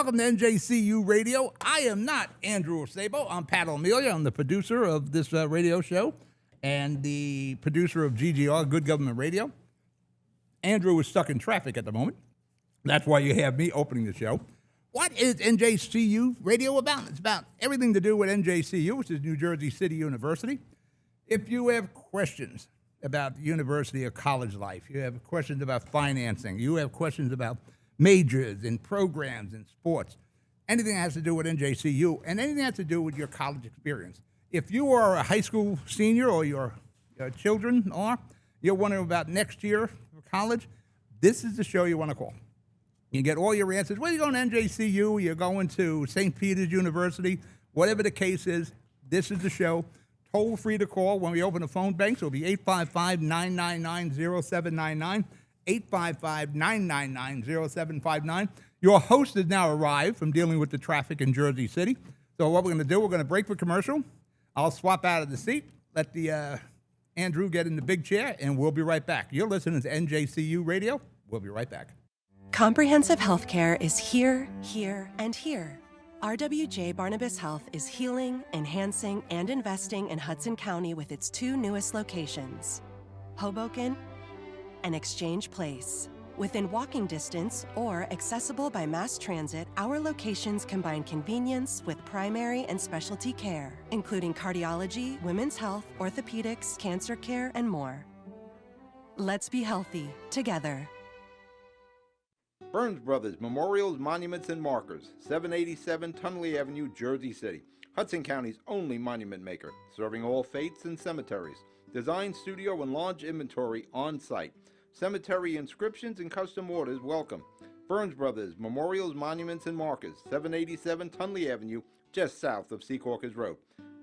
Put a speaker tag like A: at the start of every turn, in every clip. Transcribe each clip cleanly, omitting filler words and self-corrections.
A: Welcome to NJCU Radio. I am not Andrew Sabo. I'm Pat O'Melia. I'm the producer of this radio show and the producer of GGR, Good Government Radio. Andrew is stuck in traffic at the moment. That's why you have me opening the show. What is NJCU Radio about? It's about everything to do with NJCU, which is New Jersey City University. If you have questions about university or college life, you have questions about financing, you have questions about majors and programs and sports, anything that has to do with NJCU, and anything that has to do with your college experience. If you are a high school senior or your children are, you're wondering about next year for college, this is the show you want to call. You get all your answers. Whether you're going to NJCU, you're going to St. Peter's University, whatever the case is, this is the show. Toll free to call when we open the phone banks. It'll be 855-999-0799, 855-999-0759. Your host has now arrived from dealing with the traffic in Jersey City. So what we're going to do, we're going to break for commercial. I'll swap out of the seat, let the Andrew get in the big chair, and we'll be right back. You're listening to NJCU Radio. We'll be right back.
B: Comprehensive healthcare is here, here, and here. RWJ Barnabas Health is healing, enhancing, and investing in Hudson County with its two newest locations, Hoboken and Exchange Place. Within walking distance or accessible by mass transit, our locations combine convenience with primary and specialty care, including cardiology, women's health, orthopedics, cancer care, and more. Let's be healthy together.
C: Burns Brothers Memorials, Monuments, and Markers, 787 Tunley Avenue, Jersey City. Hudson County's only monument maker, serving all faiths and cemeteries. Design, studio, and large inventory on site. Cemetery inscriptions and custom orders welcome. Burns Brothers Memorials, Monuments, and Markers, 787 Tunley Avenue, just south of Secaucus Road.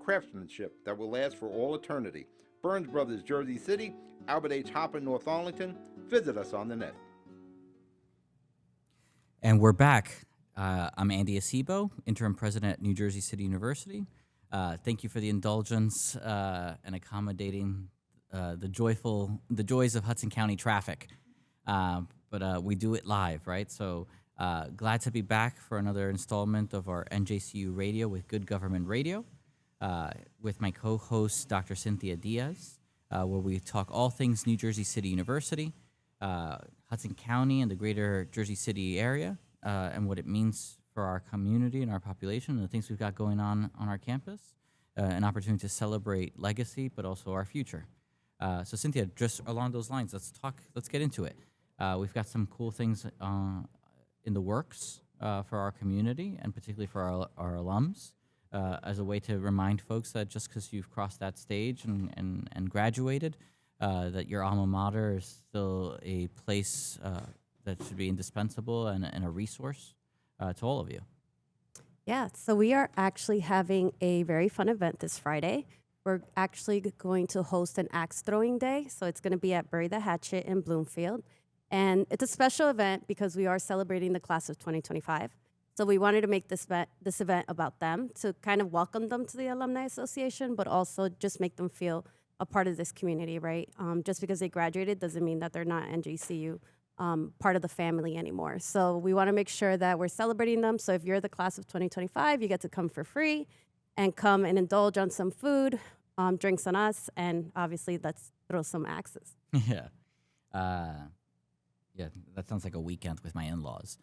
C: Craftsmanship that will last for all eternity. Burns Brothers, Jersey City, Albert H. Hopper, North Arlington. Visit us on the net.
D: And we're back. I'm Andy Acebo, interim president at New Jersey City University. Thank you for the indulgence and accommodating the joys of Hudson County traffic. But we do it live, right? So glad to be back for another installment of our NJCU Radio with Good Government Radio with my co-host, Dr. Cynthia Diaz, where we talk all things New Jersey City University, Hudson County and the greater Jersey City area, and what it means for our community and our population and the things we've got going on our campus, an opportunity to celebrate legacy, but also our future. So Cynthia, just along those lines, let's get into it. We've got some cool things in the works for our community and particularly for our alums as a way to remind folks that just because you've crossed that stage and graduated, that your alma mater is still a place that should be indispensable and a resource to all of you.
E: Yeah, so we are actually having a very fun event this Friday. We're actually going to host an axe throwing day. So it's going to be at Bury the Hatchet in Bloomfield. And it's a special event because we are celebrating the class of 2025. So we wanted to make this event about them to kind of welcome them to the Alumni Association, but also just make them feel a part of this community, right? Just because they graduated doesn't mean that they're not NJCU part of the family anymore. So we want to make sure that we're celebrating them. So if you're the class of 2025, you get to come for free and come and indulge on some food, drinks on us, and obviously let's throw some axes.
D: Yeah. Yeah, that sounds like a weekend with my in-laws.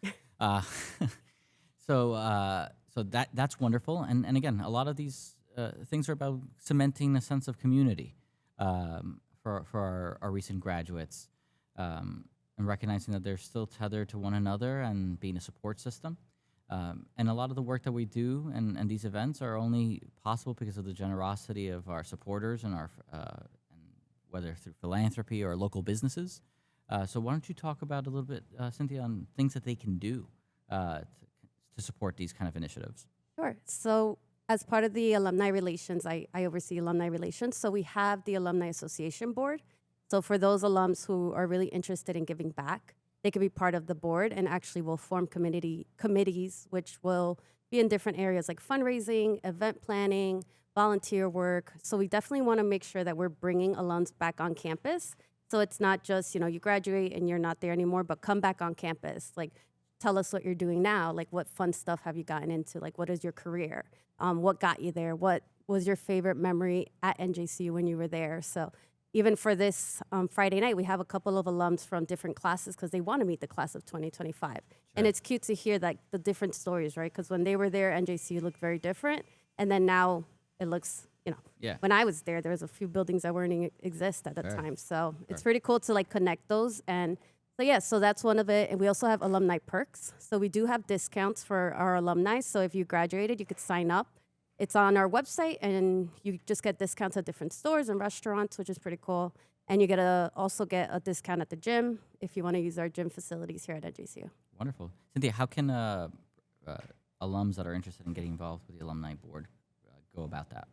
D: So that's wonderful. And again, a lot of these things are about cementing a sense of community. For our recent graduates, and recognizing that they're still tethered to one another and being a support system. And a lot of the work that we do and these events are only possible because of the generosity of our supporters and and whether through philanthropy or local businesses. So why don't you talk about a little bit, Cynthia, on things that they can do to support these kind of initiatives?
E: Sure. So as part of the alumni relations, I oversee alumni relations. So we have the Alumni Association Board. So for those alums who are really interested in giving back, they can be part of the board and actually will form committees, which will be in different areas like fundraising, event planning, volunteer work. So we definitely want to make sure that we're bringing alums back on campus. So it's not just, you graduate and you're not there anymore, but come back on campus. Like, tell us what you're doing now. Like, what fun stuff have you gotten into? Like, what is your career? What got you there? What was your favorite memory at NJCU when you were there? So even for this Friday night, we have a couple of alums from different classes because they want to meet the class of 2025. And it's cute to hear like the different stories, right? Because when they were there, NJCU looked very different. And then now it looks, when I was there was a few buildings that weren't even exist at the time. So it's pretty cool to like connect those. And so that's one of it. And we also have alumni perks. So we do have discounts for our alumni. So if you graduated, you could sign up. It's on our website, and you just get discounts at different stores and restaurants, which is pretty cool. And you also get a discount at the gym if you want to use our gym facilities here at NJCU.
D: Wonderful. Cynthia, how can alums that are interested in getting involved with the alumni board go about that?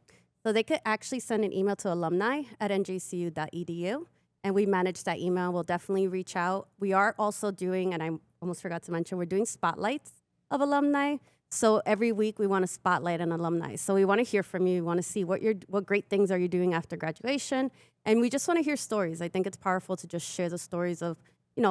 E: So they could actually send an email to alumni@njcu.edu, and we manage that email. We'll definitely reach out. We are also doing, and I almost forgot to mention, we're doing spotlights of alumni. So every week we want to spotlight an alumni. So we want to hear from you. We want to see what great things are you doing after graduation, and we just want to hear stories. I think it's powerful to just share the stories of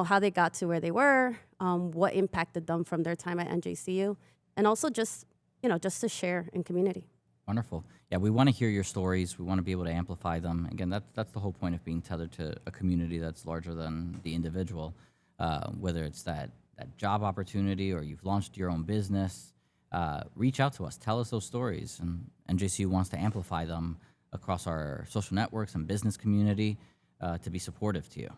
E: how they got to where they were, what impacted them from their time at NJCU, and also just to share in community.
D: Wonderful. Yeah, we want to hear your stories. We want to be able to amplify them. Again, that's the whole point of being tethered to a community that's larger than the individual, whether it's that job opportunity or you've launched your own business. Reach out to us. Tell us those stories. And NJCU wants to amplify them across our social networks and business community to be supportive to you.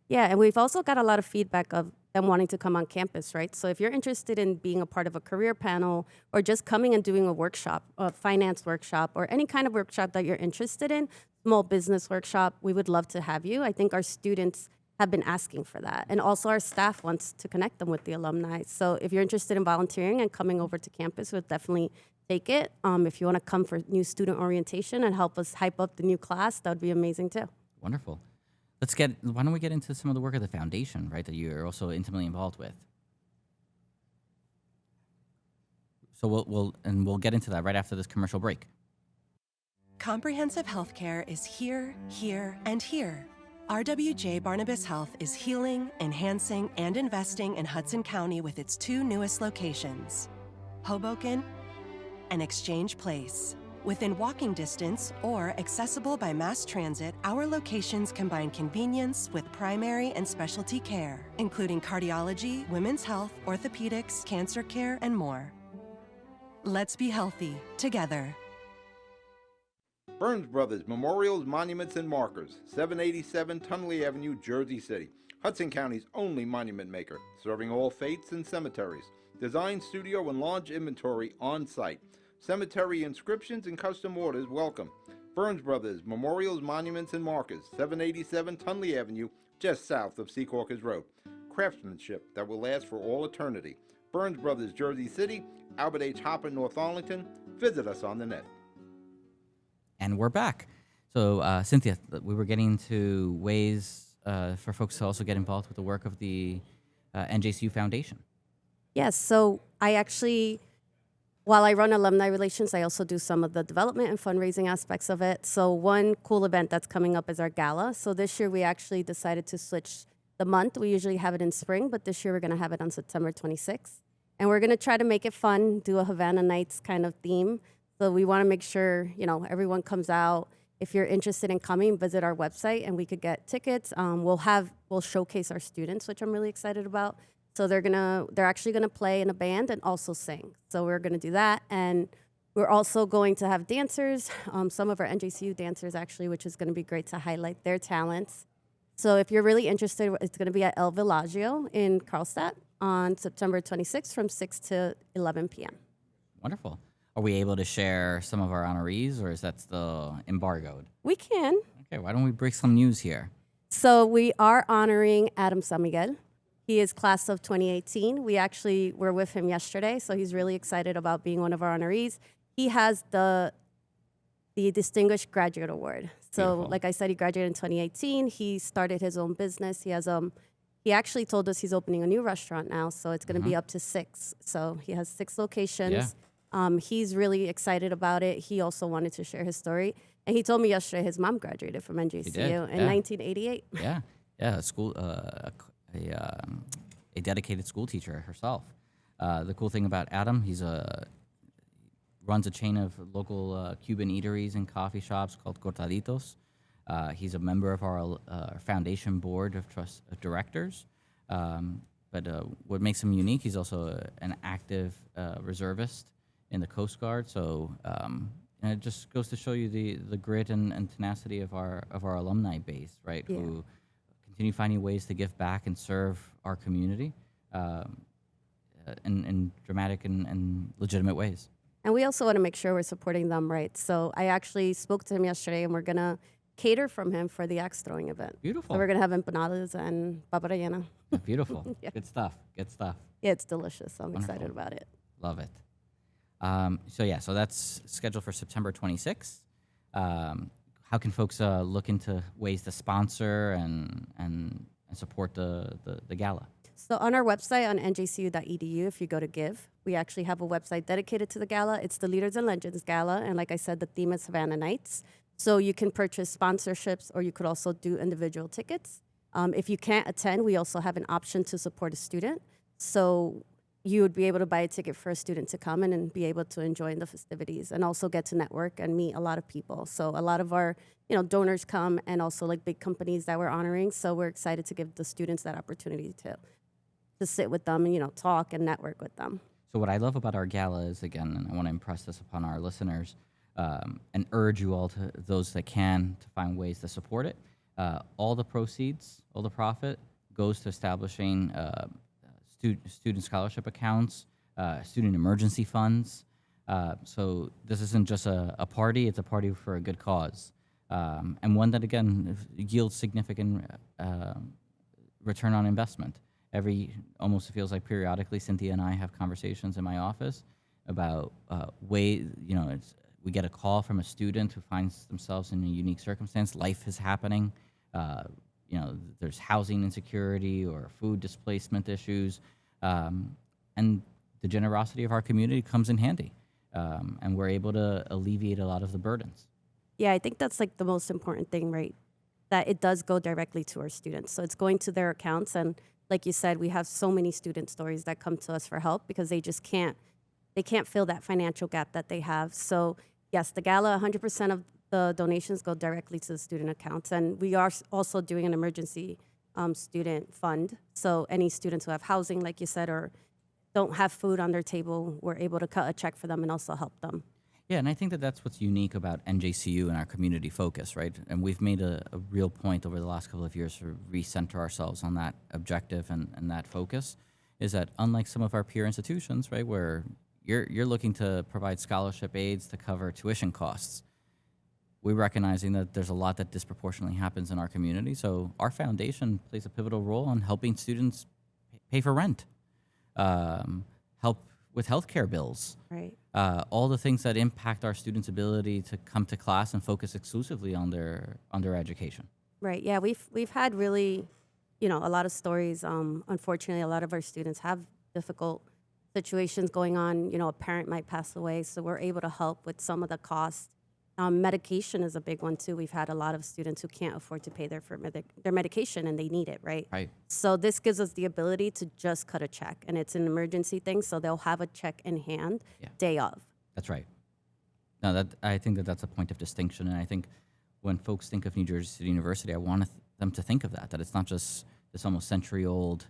E: Yeah, and we've also got a lot of feedback of them wanting to come on campus, right? So if you're interested in being a part of a career panel or just coming and doing a workshop, a finance workshop, or any kind of workshop that you're interested in, small business workshop, we would love to have you. I think our students have been asking for that. And also our staff wants to connect them with the alumni. So if you're interested in volunteering and coming over to campus, we'll definitely take it. If you want to come for new student orientation and help us hype up the new class, that would be amazing too.
D: Wonderful. Why don't we get into some of the work of the foundation, right, that you're also intimately involved with? So we'll get into that right after this commercial break.
B: Comprehensive healthcare is here, here, and here. RWJ Barnabas Health is healing, enhancing, and investing in Hudson County with its two newest locations, Hoboken and Exchange Place. Within walking distance or accessible by mass transit, our locations combine convenience with primary and specialty care, including cardiology, women's health, orthopedics, cancer care, and more. Let's be healthy together.
C: Burns Brothers Memorials, Monuments, and Markers, 787 Tunley Avenue, Jersey City. Hudson County's only monument maker, serving all faiths and cemeteries. Design, studio, and launch inventory on site. Cemetery inscriptions and custom orders welcome. Burns Brothers Memorials, Monuments, and Markers, 787 Tunley Avenue, just south of Secaucus Road. Craftsmanship that will last for all eternity. Burns Brothers, Jersey City, Albert H. Hopper, North Arlington. Visit us on the net.
D: And we're back. So, Cynthia, we were getting to ways for folks to also get involved with the work of the NJCU Foundation.
E: Yes, so I actually, while I run alumni relations, I also do some of the development and fundraising aspects of it. So one cool event that's coming up is our gala. So this year we actually decided to switch the month. We usually have it in spring, but this year we're going to have it on September 26th. And we're going to try to make it fun, do a Havana Nights kind of theme. So we want to make sure, everyone comes out. If you're interested in coming, visit our website and we could get tickets. We'll showcase our students, which I'm really excited about. So they're actually gonna play in a band and also sing. So we're gonna do that, and we're also going to have dancers. Some of our NJCU dancers actually, which is gonna be great to highlight their talents. So if you're really interested, it's gonna be at El Villaggio in Carlstadt on September 26th from 6 to 11 p.m.
D: Wonderful. Are we able to share some of our honorees, or is that still embargoed?
E: We can.
D: Okay, why don't we break some news here?
E: So we are honoring Adam San Miguel. He is class of 2018. We actually were with him yesterday, so he's really excited about being one of our honorees. He has the Distinguished Graduate Award. So
D: Beautiful.
E: Like I said, he graduated in 2018. He started his own business. He actually told us he's opening a new restaurant now, so it's going to be up to 6. So he has 6 locations.
D: Yeah.
E: He's really excited about it. He also wanted to share his story. And he told me yesterday his mom graduated from NJCU in 1988.
D: Yeah, a school, a a dedicated school teacher herself. The cool thing about Adam, runs a chain of local Cuban eateries and coffee shops called Cortaditos. He's a member of our foundation board of directors. But what makes him unique, he's also an active reservist in the Coast Guard. So and it just goes to show you the grit and tenacity of our alumni base, right?
E: Yeah.
D: Who continue finding ways to give back and serve our community in dramatic and legitimate ways.
E: And we also want to make sure we're supporting them, right? So I actually spoke to him yesterday, and we're going to cater from him for the axe throwing event.
D: Beautiful.
E: So we're going to have empanadas and papa rellena.
D: Beautiful.
E: Yeah.
D: Good stuff. Good stuff.
E: Yeah, it's delicious. So I'm
D: Wonderful.
E: excited about it.
D: Love it. So that's scheduled for September 26th. How can folks look into ways to sponsor and support the gala?
E: So on our website on njcu.edu, if you go to give, we actually have a website dedicated to the gala. It's the Leaders and Legends Gala. And like I said, the theme is Savannah Nights. So you can purchase sponsorships, or you could also do individual tickets. If you can't attend, we also have an option to support a student. So you would be able to buy a ticket for a student to come in and be able to enjoy the festivities and also get to network and meet a lot of people. So a lot of our donors come, and also like big companies that we're honoring. So we're excited to give the students that opportunity to sit with them and talk and network with them.
D: So what I love about our gala is, again, and I want to impress this upon our listeners, and urge you all, to those that can, to find ways to support it. All the proceeds, all the profit goes to establishing student scholarship accounts, student emergency funds. So this isn't just a party, it's a party for a good cause. And one that, again, yields significant return on investment. Almost it feels like periodically, Cynthia and I have conversations in my office about we get a call from a student who finds themselves in a unique circumstance. Life is happening. There's housing insecurity or food displacement issues. And the generosity of our community comes in handy. And we're able to alleviate a lot of the burdens.
E: Yeah, I think that's like the most important thing, right? That it does go directly to our students. So it's going to their accounts. And like you said, we have so many student stories that come to us for help because they just can't fill that financial gap that they have. So yes, the gala, 100% of the donations go directly to the student accounts. And we are also doing an emergency student fund. So any students who have housing, like you said, or don't have food on their table, we're able to cut a check for them and also help them.
D: Yeah, and I think that's what's unique about NJCU and our community focus, right? And we've made a real point over the last couple of years to recenter ourselves on that objective and that focus, is that unlike some of our peer institutions, right, where you're looking to provide scholarship aids to cover tuition costs, we're recognizing that there's a lot that disproportionately happens in our community. So our foundation plays a pivotal role in helping students pay for rent, help with healthcare bills,
E: Right.
D: all the things that impact our students' ability to come to class and focus exclusively on their education.
E: Right. Yeah, we've had really, a lot of stories. Unfortunately, a lot of our students have difficult situations going on. A parent might pass away, so we're able to help with some of the costs. Medication is a big one too. We've had a lot of students who can't afford to pay their medication, and they need it, right?
D: Right.
E: So this gives us the ability to just cut a check, and it's an emergency thing, so they'll have a check in hand day of.
D: That's right. No, I think that's a point of distinction, and I think when folks think of New Jersey City University, I want them to think of that it's not just this almost century-old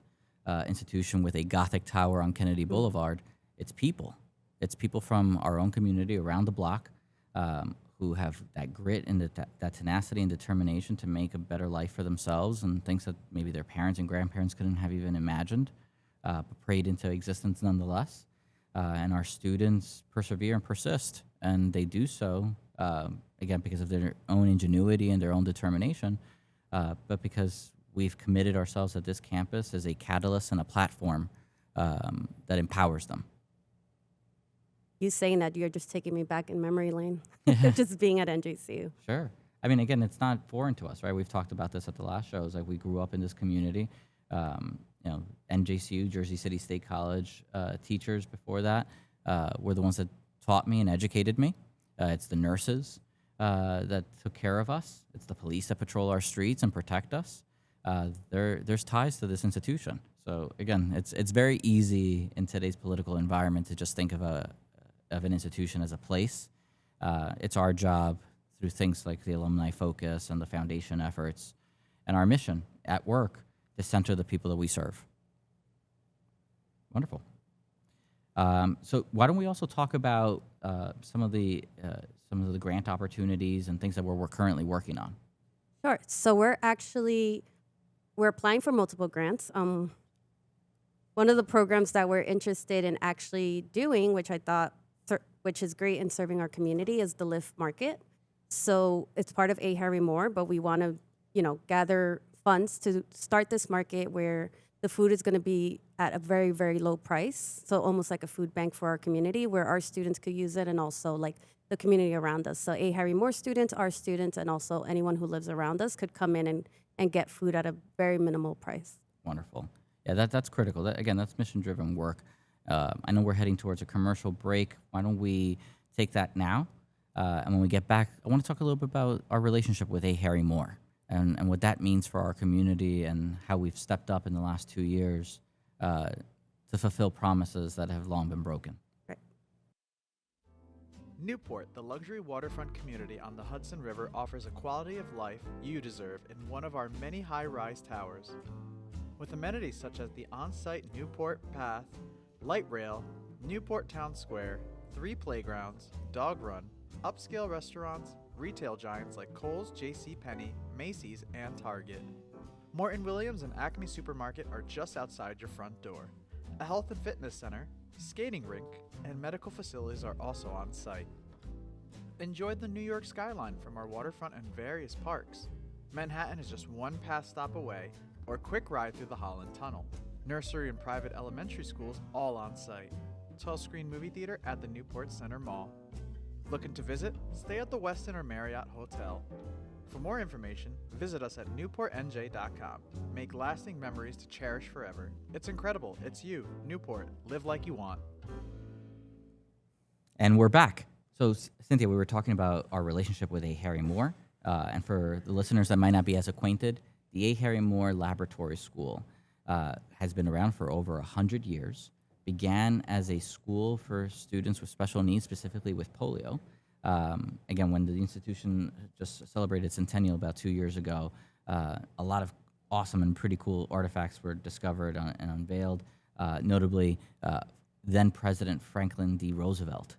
D: institution with a Gothic tower on Kennedy Boulevard. It's people. It's people from our own community around the block who have that grit and that tenacity and determination to make a better life for themselves, and things that maybe their parents and grandparents couldn't have even imagined, but prayed into existence nonetheless. And our students persevere and persist, and they do so, again, because of their own ingenuity and their own determination, but because we've committed ourselves at this campus as a catalyst and a platform that empowers them.
E: You saying that, you're just taking me back in memory lane, just being at NJCU.
D: Sure. I mean, again, it's not foreign to us, right? We've talked about this at the last shows. Like, we grew up in this community. NJCU, Jersey City State College teachers before that were the ones that taught me and educated me. It's the nurses that took care of us. It's the police that patrol our streets and protect us. there's ties to this institution. So again, it's very easy in today's political environment to just think of an institution as a place. It's our job through things like the alumni focus and the foundation efforts and our mission at work to center the people that we serve. Wonderful. So why don't we also talk about some of the grant opportunities and things that we're currently working on?
E: Sure. So we're applying for multiple grants. One of the programs that we're interested in actually doing, which I thought, which is great in serving our community, is the Lift Market. So it's part of A. Harry Moore, but we want to, gather funds to start this market where the food is going to be at a very, very low price. So almost like a food bank for our community where our students could use it and also like the community around us. So A. Harry Moore students, our students, and also anyone who lives around us could come in and get food at a very minimal price.
D: Wonderful. Yeah, that's critical. That's mission-driven work. I know we're heading towards a commercial break. Why don't we take that now? And when we get back, I want to talk a little bit about our relationship with A. Harry Moore and what that means for our community and how we've stepped up in the last 2 years to fulfill promises that have long been broken.
E: Right.
F: Newport, the luxury waterfront community on the Hudson River, offers a quality of life you deserve in one of our many high-rise towers. With amenities such as the on-site Newport Path, light rail, Newport Town Square, 3 playgrounds, dog run, upscale restaurants, retail giants like Kohl's, JCPenney, Macy's, and Target. Morton Williams and Acme Supermarket are just outside your front door. A health and fitness center, skating rink, and medical facilities are also on site. Enjoy the New York skyline from our waterfront and various parks. Manhattan is just one pass stop away, or quick ride through the Holland Tunnel. Nursery and private elementary schools all on site. 12-screen movie theater at the Newport Center Mall. Looking to visit? Stay at the Westin or Marriott Hotel. For more information, visit us at newportnj.com. Make lasting memories to cherish forever. It's incredible. It's you, Newport. Live like you want.
D: And we're back. So, Cynthia, we were talking about our relationship with A. Harry Moore. And for the listeners that might not be as acquainted, the A. Harry Moore Laboratory School has been around for over 100 years. Began as a school for students with special needs, specifically with polio. Again, when the institution just celebrated centennial about 2 years ago, a lot of awesome and pretty cool artifacts were discovered and unveiled. Notably, then President Franklin D. Roosevelt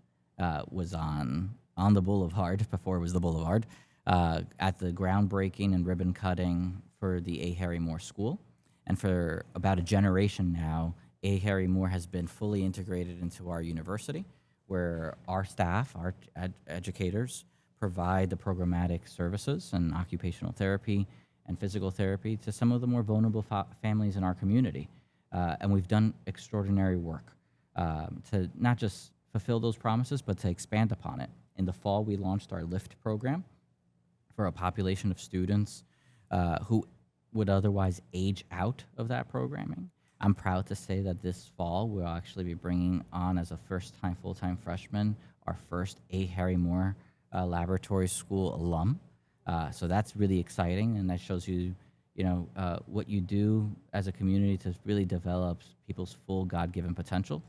D: was on the boulevard, before it was the boulevard, at the groundbreaking and ribbon cutting for the A. Harry Moore School. And for about a generation now, A. Harry Moore has been fully integrated into our university, where our staff, our educators, provide the programmatic services and occupational therapy and physical therapy to some of the more vulnerable families in our community. And we've done extraordinary work to not just fulfill those promises, but to expand upon it. In the fall, we launched our LIFT program for a population of students who would otherwise age out of that programming. I'm proud to say that this fall we'll actually be bringing on as a first-time full-time freshman our first A. Harry Moore Laboratory School alum. So that's really exciting, and that shows you, what you do as a community to really develop people's full God-given potential.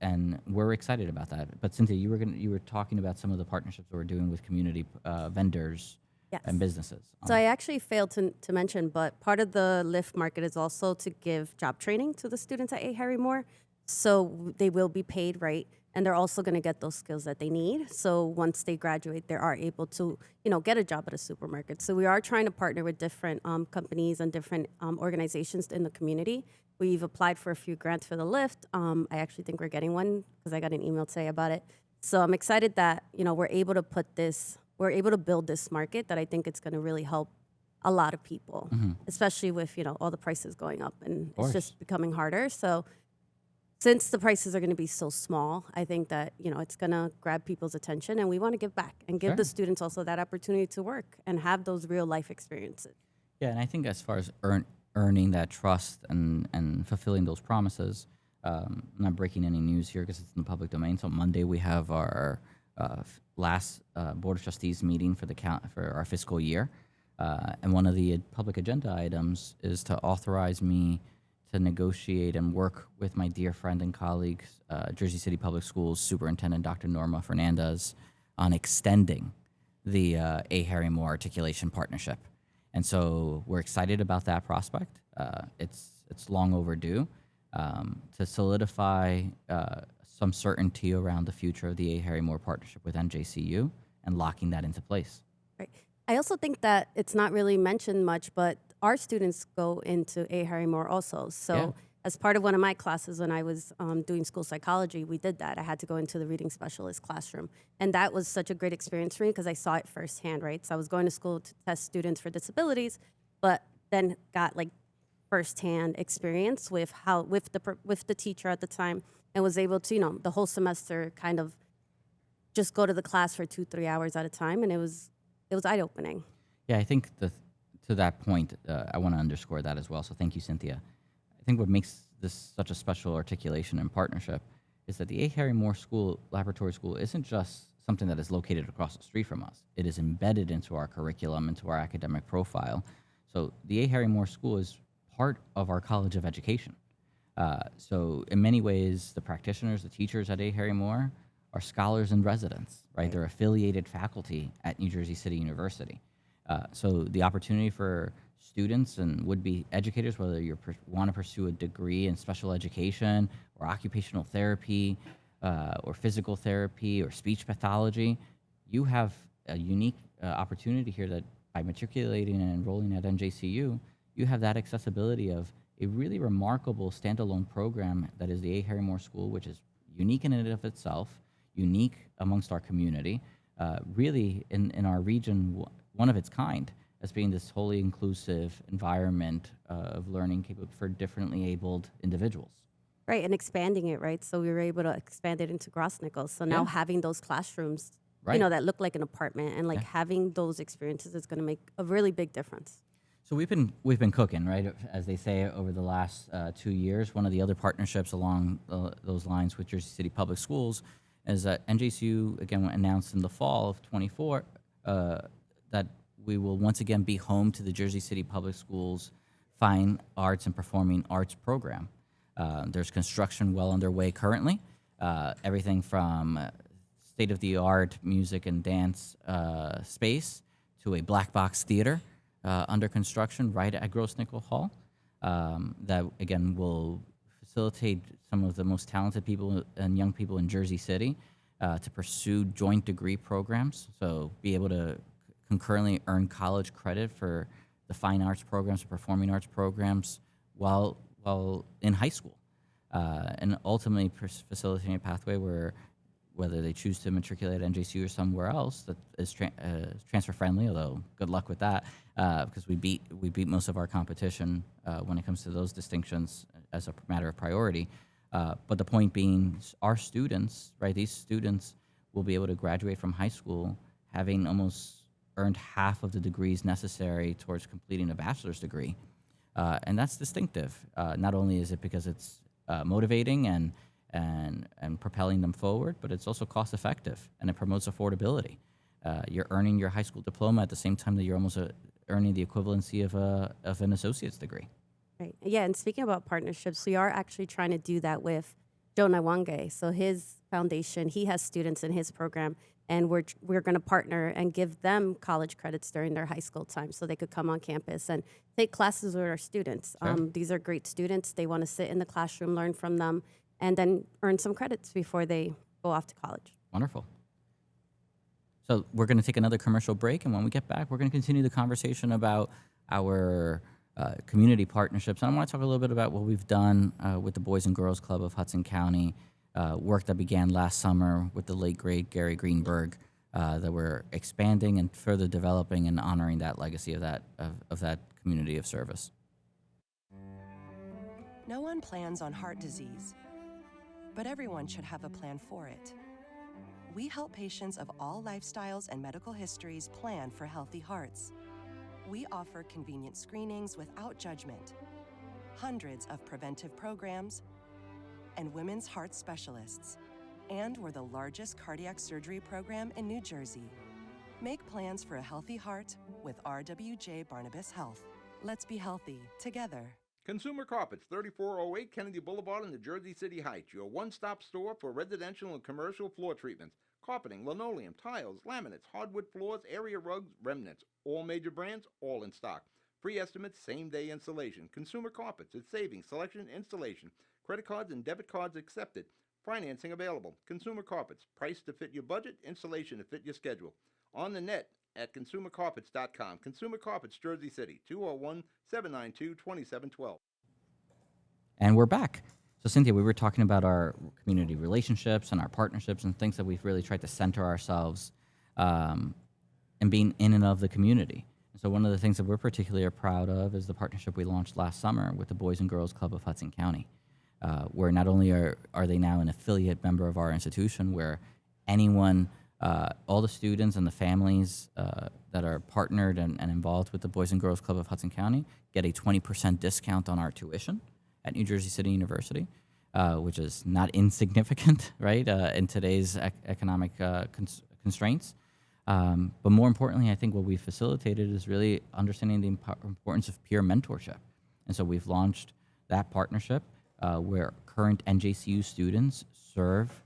D: And we're excited about that. But Cynthia, you were talking about some of the partnerships that we're doing with community vendors.
E: Yes.
D: And businesses.
E: So I actually failed to mention, but part of the Lift Market is also to give job training to the students at A. Harry Moore. So they will be paid, right? And they're also going to get those skills that they need. So once they graduate, they are able to, get a job at a supermarket. So we are trying to partner with different companies and different organizations in the community. We've applied for a few grants for the Lift. I actually think we're getting one because I got an email today about it. So I'm excited that, we're able to build this market that I think it's going to really help a lot of people, especially with, all the prices going up and it's just becoming harder. So since the prices are going to be so small, I think that, it's going to grab people's attention, and we want to give back and give the students also that opportunity to work and have those real life experiences.
D: Yeah, and I think as far as earning that trust and fulfilling those promises, I'm not breaking any news here because it's in the public domain. So Monday we have our last Board of Trustees meeting for our fiscal year. And one of the public agenda items is to authorize me to negotiate and work with my dear friend and colleague, Jersey City Public Schools Superintendent Dr. Norma Fernandez, on extending the A. Harry Moore Articulation Partnership. And so we're excited about that prospect. It's long overdue to solidify some certainty around the future of the A. Harry Moore Partnership with NJCU and locking that into place.
E: Right. I also think that it's not really mentioned much, but our students go into A. Harry Moore also. So
D: Yeah.
E: as part of one of my classes when I was doing school psychology, we did that. I had to go into the reading specialist classroom. And that was such a great experience for me because I saw it firsthand, right? So I was going to school to test students for disabilities, but then got like firsthand experience with with the teacher at the time, and was able to, the whole semester kind of just go to the class for 2-3 hours at a time. And it was eye-opening.
D: Yeah, I think to that point, I want to underscore that as well. So thank you, Cynthia. I think what makes this such a special articulation and partnership is that the A. Harry Moore Laboratory School isn't just something that is located across the street from us. It is embedded into our curriculum, into our academic profile. So the A. Harry Moore School is part of our College of Education. So in many ways, the practitioners, the teachers at A. Harry Moore are scholars in residence, right? They're affiliated faculty at New Jersey City University. So the opportunity for students and would-be educators, whether you want to pursue a degree in special education or occupational therapy or physical therapy or speech pathology, you have a unique opportunity here that by matriculating and enrolling at NJCU, you have that accessibility of a really remarkable standalone program that is the A. Harry Moore School, which is unique in and of itself, unique amongst our community, really in our region, one of its kind, as being this wholly inclusive environment of learning for differently abled individuals.
E: Right, and expanding it, right? So we were able to expand it into Gross-Nichols. So now having those classrooms,
D: Right.
E: that look like an apartment, and having those experiences is going to make a really big difference.
D: So we've been cooking, right? As they say, over the last 2 years. One of the other partnerships along those lines with Jersey City Public Schools is that NJCU again announced in the fall of 24 that we will once again be home to the Jersey City Public Schools Fine Arts and Performing Arts program. There's construction well underway currently. Everything from state-of-the-art music and dance space to a black box theater under construction right at Gross-Nichols Hall that, again, will facilitate some of the most talented people and young people in Jersey City to pursue joint degree programs, so be able to concurrently earn college credit for the fine arts programs, the performing arts programs while in high school, and ultimately facilitating a pathway where whether they choose to matriculate at NJCU or somewhere else that is transfer friendly, although good luck with that, because we beat most of our competition when it comes to those distinctions as a matter of priority. But the point being, our students, right? These students will be able to graduate from high school having almost earned half of the degrees necessary towards completing a bachelor's degree, and that's distinctive. Not only is it because it's motivating and propelling them forward, but it's also cost effective and it promotes affordability. You're earning your high school diploma at the same time that you're almost earning the equivalency of an associate's degree.
E: Right. Yeah, and speaking about partnerships, we are actually trying to do that with Joe Naiwange. So his foundation, he has students in his program, and we're going to partner and give them college credits during their high school time so they could come on campus and take classes with our students.
D: Sure.
E: These are great students. They want to sit in the classroom, learn from them, and then earn some credits before they go off to college.
D: Wonderful. So we're going to take another commercial break, and when we get back, we're going to continue the conversation about our community partnerships. And I want to talk a little bit about what we've done with the Boys and Girls Club of Hudson County, work that began last summer with the late, great Gary Greenberg, that we're expanding and further developing and honoring that legacy of that community of service.
B: No one plans on heart disease, but everyone should have a plan for it. We help patients of all lifestyles and medical histories plan for healthy hearts. We offer convenient screenings without judgment, hundreds of preventive programs, and women's heart specialists. And we're the largest cardiac surgery program in New Jersey. Make plans for a healthy heart with RWJ Barnabas Health. Let's be healthy together.
C: Consumer Carpets, 3408 Kennedy Boulevard in the Jersey City Heights, your one-stop store for residential and commercial floor treatments, carpeting, linoleum, tiles, laminates, hardwood floors, area rugs, remnants, all major brands, all in stock. Free estimates, same-day installation. Consumer Carpets, it's savings, selection, installation. Credit cards and debit cards accepted. Financing available. Consumer Carpets, price to fit your budget, installation to fit your schedule. On the net at consumercarpets.com. Consumer Carpets, Jersey City, 201-792-2712.
D: And we're back. So, Cynthia, we were talking about our community relationships and our partnerships and things that we've really tried to center ourselves and being in and of the community. So one of the things that we're particularly proud of is the partnership we launched last summer with the Boys and Girls Club of Hudson County, where not only are they now an affiliate member of our institution, where anyone, all the students and the families that are partnered and involved with the Boys and Girls Club of Hudson County get a 20% discount on our tuition at New Jersey City University, which is not insignificant, right, in today's economic constraints. But more importantly, I think what we facilitated is really understanding the importance of peer mentorship. And so we've launched that partnership where current NJCU students serve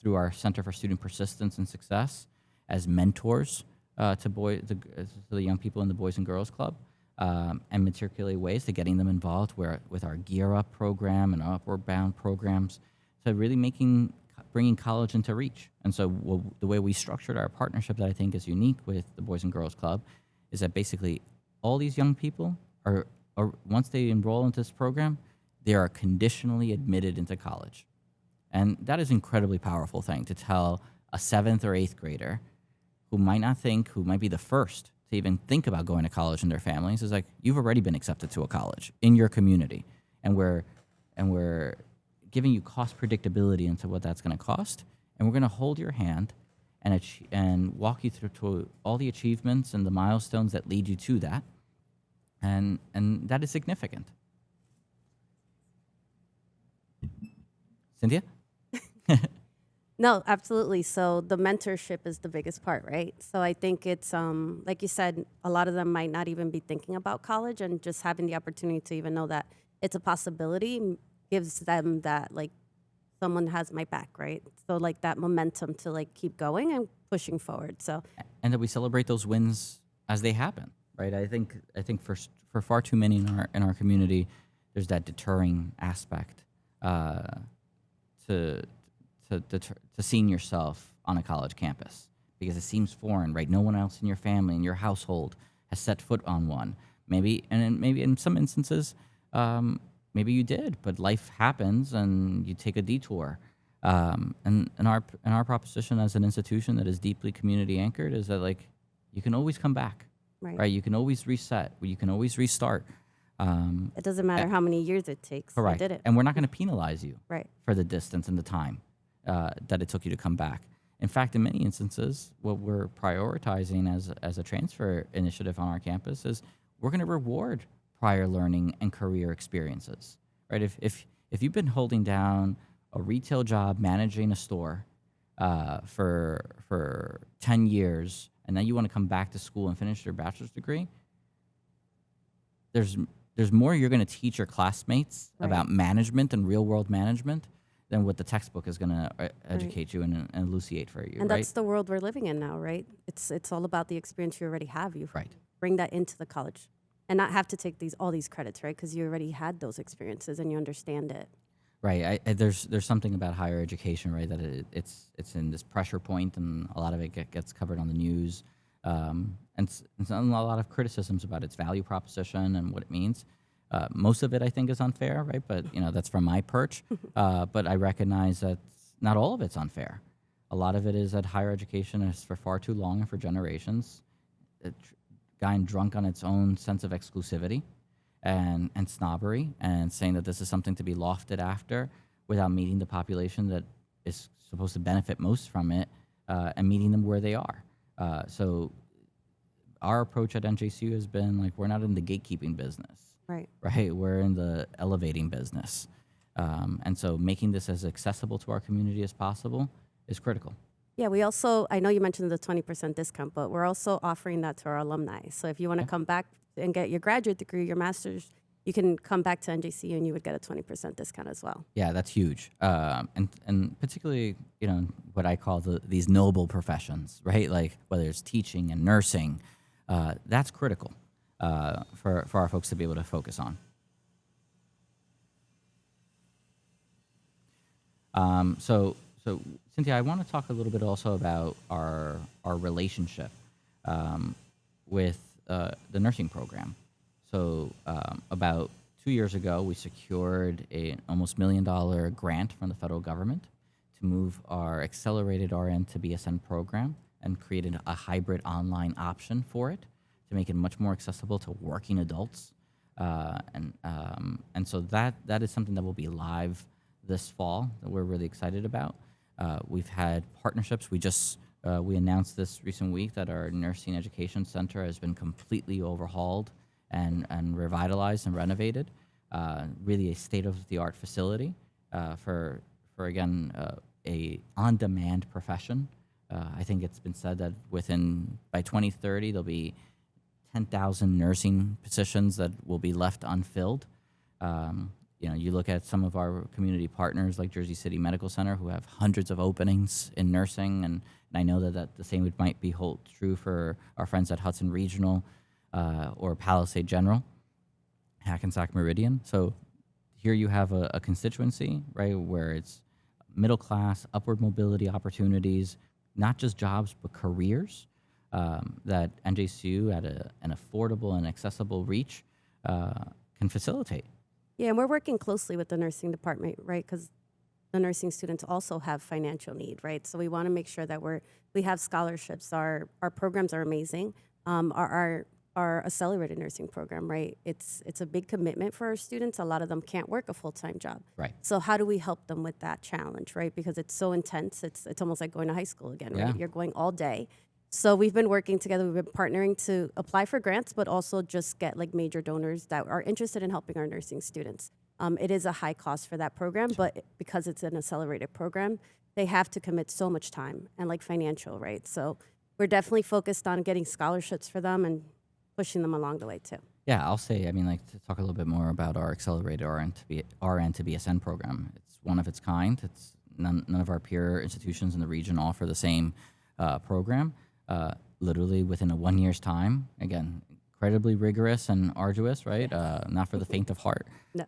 D: through our Center for Student Persistence and Success as mentors to the young people in the Boys and Girls Club, and matriculate ways to getting them involved with our Gear Up program and Upward Bound programs, to really bringing college into reach. And so the way we structured our partnership that I think is unique with the Boys and Girls Club is that basically all these young people are once they enroll into this program, they are conditionally admitted into college. And that is an incredibly powerful thing to tell a 7th or 8th grader who might be the first to even think about going to college in their families, is like, you've already been accepted to a college in your community. And we're giving you cost predictability into what that's going to cost, and we're going to hold your hand and walk you through to all the achievements and the milestones that lead you to that, and that is significant. Cynthia?
E: No, absolutely. So the mentorship is the biggest part, right? So I think it's, like you said, a lot of them might not even be thinking about college, and just having the opportunity to even know that it's a possibility gives them that, like, someone has my back, right? So, like, that momentum to, like, keep going and pushing forward. So,
D: And that we celebrate those wins as they happen, right? I think for far too many in our community, there's that deterring aspect to seeing yourself on a college campus, because it seems foreign, right? No one else in your family, in your household, has set foot on one. Maybe in some instances, maybe you did, but life happens and you take a detour. And our proposition as an institution that is deeply community anchored is that, like, you can always come back, right? You can always reset. You can always restart.
E: it doesn't matter how many years it takes.
D: Correct.
E: I did it.
D: And we're not going to penalize you
E: Right.
D: for the distance and the time that it took you to come back. In fact, in many instances, what we're prioritizing as a transfer initiative on our campus is we're going to reward prior learning and career experiences, right? If you've been holding down a retail job managing a store for 10 years, and then you want to come back to school and finish your bachelor's degree, there's more you're going to teach your classmates about management and real world management than what the textbook is going to educate you and elucidate for you.
E: And
D: right?
E: that's the world we're living in now, right? It's all about the experience you already have. You
D: Right.
E: bring that into the college, and not have to take all these credits, right? Because you already had those experiences and you understand it.
D: Right. There's something about higher education, right? That it's in this pressure point, and a lot of it gets covered on the news, and a lot of criticisms about its value proposition and what it means. Most of it, I think, is unfair, right? But that's from my perch. But I recognize that not all of it's unfair. A lot of it is that higher education is for far too long and for generations gotten drunk on its own sense of exclusivity and snobbery, and saying that this is something to be lofted after without meeting the population that is supposed to benefit most from it, and meeting them where they are. So our approach at NJCU has been, like, we're not in the gatekeeping business.
E: Right.
D: Right, we're in the elevating business. And so making this as accessible to our community as possible is critical.
E: Yeah, we also, I know you mentioned the 20% discount, but we're also offering that to our alumni. So if you want to come back and get your graduate degree, your master's, you can come back to NJCU and you would get a 20% discount as well.
D: Yeah, that's huge. And particularly, what I call these noble professions, right? Like whether it's teaching and nursing, that's critical for our folks to be able to focus on. So Cynthia, I want to talk a little bit also about our relationship with the nursing program. So about 2 years ago, we secured an almost $1 million grant from the federal government to move our accelerated RN to BSN program and created a hybrid online option for it to make it much more accessible to working adults. And so that is something that will be live this fall that we're really excited about. We've had partnerships. We announced this recent week that our nursing education center has been completely overhauled and revitalized and renovated. Really a state-of-the-art facility for again a on-demand profession. I think it's been said that by 2030 there'll be 10,000 nursing positions that will be left unfilled. You look at some of our community partners like Jersey City Medical Center who have hundreds of openings in nursing, and I know that the same might be hold true for our friends at Hudson Regional or Palisade General, Hackensack Meridian. So here you have a constituency, right, where it's middle class, upward mobility opportunities, not just jobs but careers that NJCU at an affordable and accessible reach can facilitate.
E: Yeah, and we're working closely with the nursing department, right? Because the nursing students also have financial need, right? So we want to make sure that we have scholarships. Our programs are amazing. Our accelerated nursing program, right? It's a big commitment for our students. A lot of them can't work a full-time job.
D: Right.
E: So how do we help them with that challenge, right? Because it's so intense. It's almost like going to high school again, right?
D: Yeah.
E: You're going all day. So we've been working together. We've been partnering to apply for grants, but also just get like major donors that are interested in helping our nursing students. It is a high cost for that program, but because it's an accelerated program, they have to commit so much time and like financial, right? So we're definitely focused on getting scholarships for them and pushing them along the way too.
D: Yeah, I'll say, to talk a little bit more about our accelerated RN to BSN program. It's one of its kind. It's none of our peer institutions in the region offer the same program. Literally within a 1 year's time, again, incredibly rigorous and arduous, right? Not for the faint of heart. No.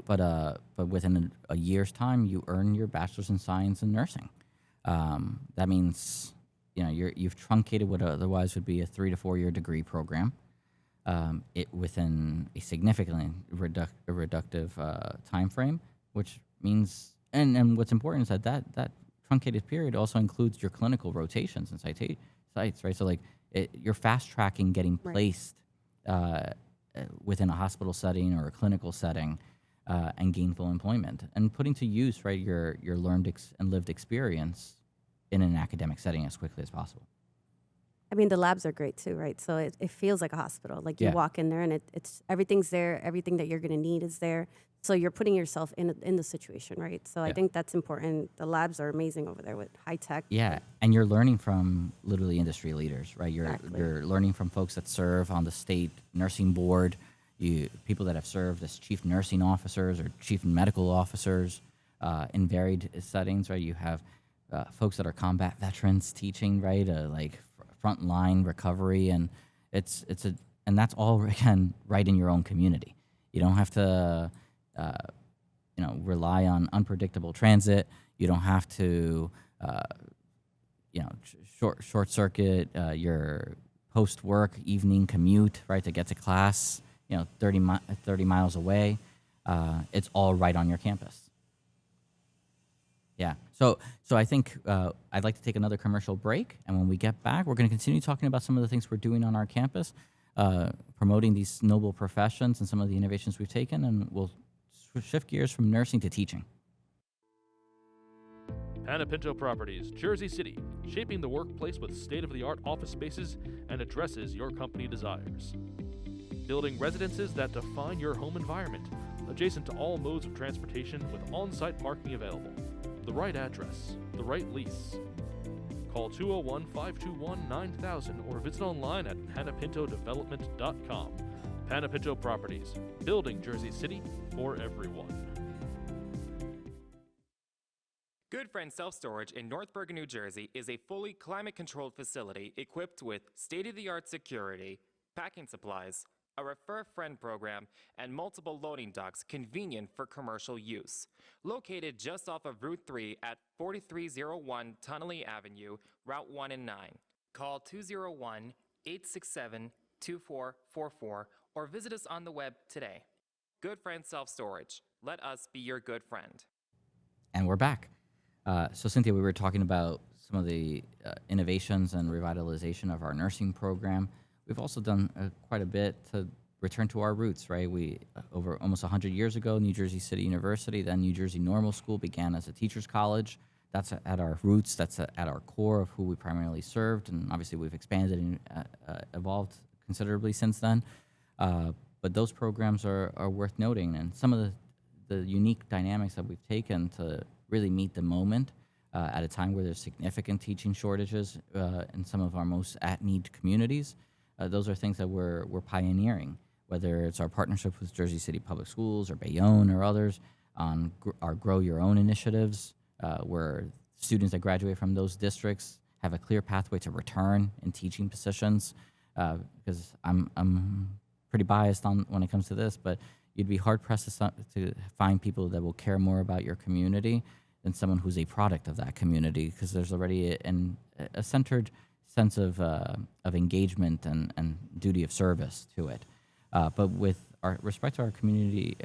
D: But within a year's time, you earn your bachelor's in science in nursing. That means you've truncated what otherwise would be a 3 to 4 year degree program. It within a significantly reductive time frame, which means, and what's important is that truncated period also includes your clinical rotations and sites, right? So you're fast tracking getting placed within a hospital setting or a clinical setting and gainful employment, and putting to use, right, your learned and lived experience in an academic setting as quickly as possible.
E: I mean, the labs are great too, right? So it feels like a hospital. Like you walk in there and it's everything's there. Everything that you're going to need is there. So you're putting yourself in the situation, right? So I think that's important. The labs are amazing over there with high tech.
D: Yeah, and you're learning from literally industry leaders, right? You're learning from folks that serve on the state nursing board, people that have served as chief nursing officers or chief medical officers in varied settings, right? You have folks that are combat veterans teaching, right? Frontline recovery, and and that's all again right in your own community. You don't have to rely on unpredictable transit. You don't have to short circuit your post work evening commute, right, to get to class 30 miles away. It's all right on your campus. Yeah. So I think I'd like to take another commercial break, and when we get back, we're going to continue talking about some of the things we're doing on our campus, promoting these noble professions and some of the innovations we've taken, and we'll shift gears from nursing to teaching.
G: Panepinto Properties, Jersey City, shaping the workplace with state-of-the-art office spaces and addresses your company desires. Building residences that define your home environment, adjacent to all modes of transportation with on-site parking available. The right address, the right lease. Call 201-521-9000 or visit online at panapintodevelopment.com. Panapinto Properties, building Jersey City for everyone.
H: Good Friend Self-Storage in North Bergen, New Jersey is a fully climate-controlled facility equipped with state-of-the-art security, packing supplies, a Refer a Friend program, and multiple loading docks convenient for commercial use. Located just off of Route 3 at 4301 Tunnelly Avenue, Route 1 and 9. Call 201-867-2444 or visit us on the web today. Good Friend Self-Storage. Let us be your good friend.
D: And we're back. So, Cynthia, we were talking about some of the innovations and revitalization of our nursing program. We've also done quite a bit to return to our roots, right? We, over almost 100 years ago, New Jersey City University, then New Jersey Normal School, began as a teacher's college. That's at our roots. That's at our core of who we primarily served. And obviously, we've expanded and evolved considerably since then. But those programs are worth noting. And some of the unique dynamics that we've taken to really meet the moment at a time where there's significant teaching shortages in some of our most at-need communities. Those are things that we're pioneering, whether it's our partnership with Jersey City Public Schools or Bayonne or others on our Grow Your Own initiatives, where students that graduate from those districts have a clear pathway to return in teaching positions. Because I'm pretty biased on when it comes to this, but you'd be hard-pressed to find people that will care more about your community than someone who's a product of that community, because there's already a centered sense of engagement and duty of service to it. But with our respect to our community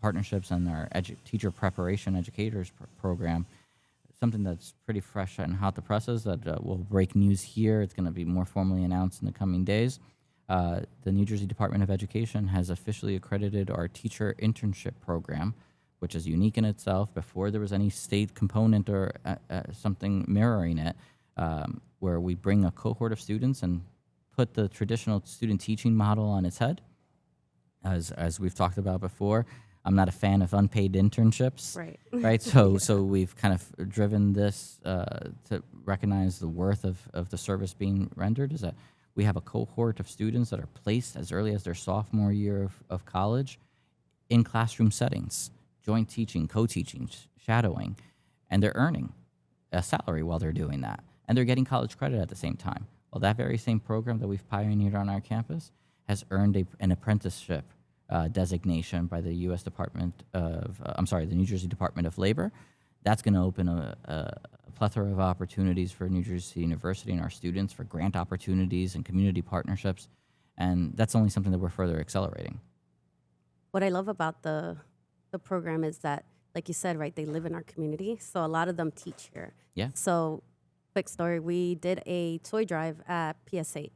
D: partnerships and our teacher preparation educators program, something that's pretty fresh and hot to presses that will break news here. It's going to be more formally announced in the coming days. The New Jersey Department of Education has officially accredited our teacher internship program, which is unique in itself. Before there was any state component or something mirroring it, where we bring a cohort of students and put the traditional student teaching model on its head. As we've talked about before, I'm not a fan of unpaid internships.
E: Right.
D: Right. So we've kind of driven this to recognize the worth of the service being rendered. Is that we have a cohort of students that are placed as early as their sophomore year of college in classroom settings, joint teaching, co-teaching, shadowing, and they're earning a salary while they're doing that. And they're getting college credit at the same time. Well, that very same program that we've pioneered on our campus has earned an apprenticeship designation by the U.S. Department of, the New Jersey Department of Labor. That's going to open a plethora of opportunities for New Jersey University and our students for grant opportunities and community partnerships. And that's only something that we're further accelerating.
E: What I love about the program is that, like you said, right, they live in our community. So a lot of them teach here.
D: Yeah.
E: So, quick story, we did a toy drive at PS8,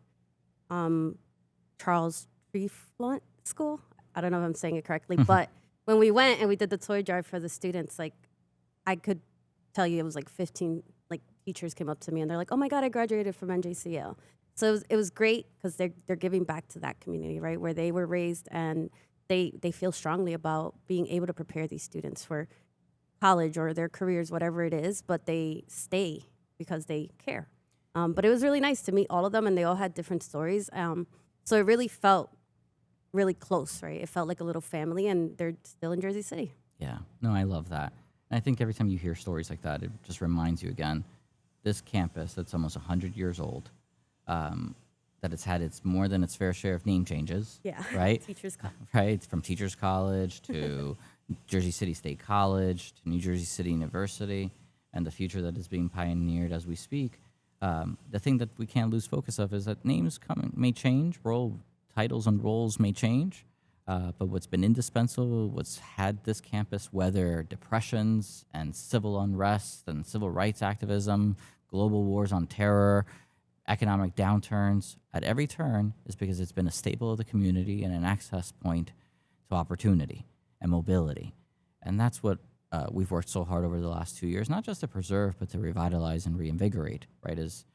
E: Charles Treflunt School. I don't know if I'm saying it correctly, but when we went and we did the toy drive for the students, like, I could tell you it was like 15 teachers came up to me and they're like, "Oh my God, I graduated from NJCU." So it was great because they're giving back to that community, right, where they were raised, and they feel strongly about being able to prepare these students for college or their careers, whatever it is, but they stay because they care. But it was really nice to meet all of them, and they all had different stories. So it really felt really close, right? It felt like a little family, and they're still in Jersey City.
D: Yeah. No, I love that. And I think every time you hear stories like that, it just reminds you again, this campus that's almost 100 years old, that it's had more than its fair share of name changes.
E: Yeah.
D: Right?
E: Teachers College.
D: Right. From Teachers College to Jersey City State College to New Jersey City University, and the future that is being pioneered as we speak. The thing that we can't lose focus of is that names may change, titles and roles may change, but what's been indispensable, what's had this campus weather depressions and civil unrest and civil rights activism, global wars on terror, economic downturns at every turn, is because it's been a staple of the community and an access point to opportunity and mobility. And that's what we've worked so hard over the last 2 years, not just to preserve, but to revitalize and reinvigorate, right, as